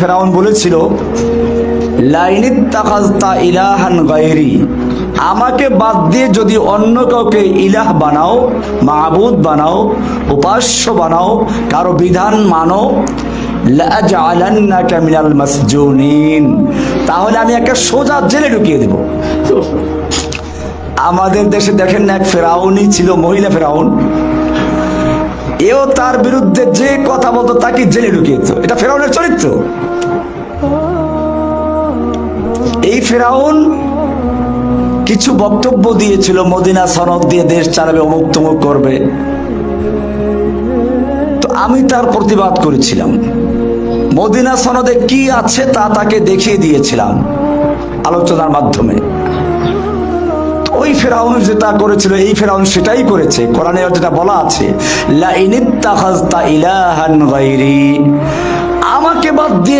ফেরাউন বলেছিল, লাইনিত্তাখাযতা ইলাহান গায়রি, আমাকে বাদ দিয়ে যদি অন্য কাউকে ইলাহ বানাও, মাবুদ বানাও, উপাস্য বানাও, কারো বিধান মানো, লাআজআলান্নাকা মিনাল মাসজুনিন, তাহলে আমি একটা সোজা জেলে ঢুকিয়ে দেব। আমাদের দেশে দেখেন না, এক ফেরাউনই ছিল, মহিলা ফেরাউন, এও তার বিরুদ্ধে যে কথা বলতো তাকে জেলে ঢুকিয়েত। এটা ফেরাউনের চরিত্র। এই ফেরাউন কিছু বক্তব্য দিয়েছিল, মদিনা সনদ দিয়ে দেশ চালাবে, অমুক তমুক করবে। তো আমি তার প্রতিবাদ করেছিলাম, মদিনা সনদে কি আছে তা তাকে দেখিয়ে দিয়েছিলাম আলোচনার মাধ্যমে। ওই ফেরাউন যেটা করেছিল, এই ফেরাউন সেটাই করেছে। কোরআনে যেটা বলা আছে, লাইনিত্তাখাযতা ইলাহান গায়রি, আমাকে বাদ দিয়ে